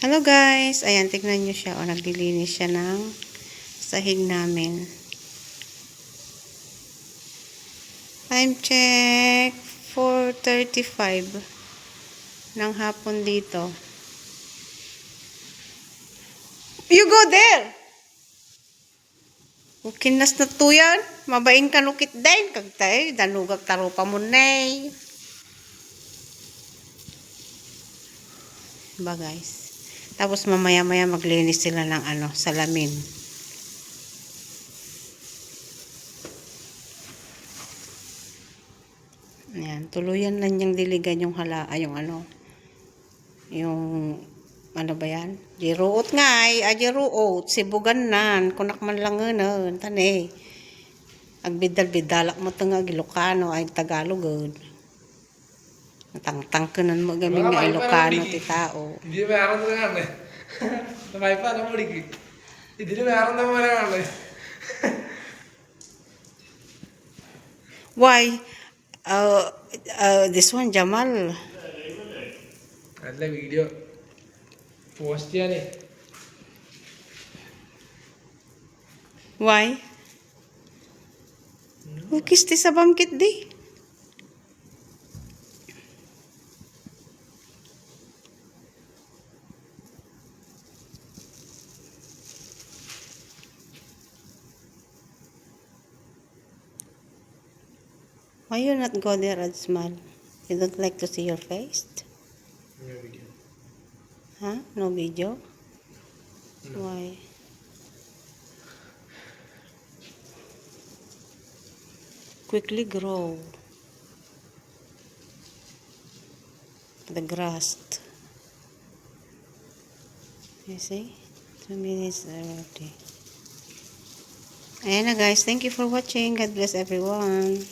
Hello guys, ayan, tignan nyo siya. O, naglilinis siya ng sahig namin. Time check, 4:35 ng hapon dito. You go there! Kinas na tuyan, mabaing kanukit din. Kagtay, danugag taro pa mo nay. Ba guys. Tapos mamaya-maya maglinis sila ng salamin. Ayan, tuluyan lang niyang diligan yung ano ba yan? Jiruot nga jiruot, sibugan nan, kunak man lang tani. Agbidal-bidalak mo nga Ilocano ay Tagalog good. Natangtangkanan mo gaming nga Ilocano ti tao. Hindi meron na nga eh. Namay pa na muligi. Hindi meron na nga eh. Why? This one Jamal. നല്ല video post ചെയ്യാനേ. Why? Kisti sa bangkit di. Why you not go there and smile? You don't like to see your face? No video. Huh? No video? No. Why? Quickly grow. The grass. You see? 2 minutes already. Ayan na guys. Thank you for watching. God bless everyone.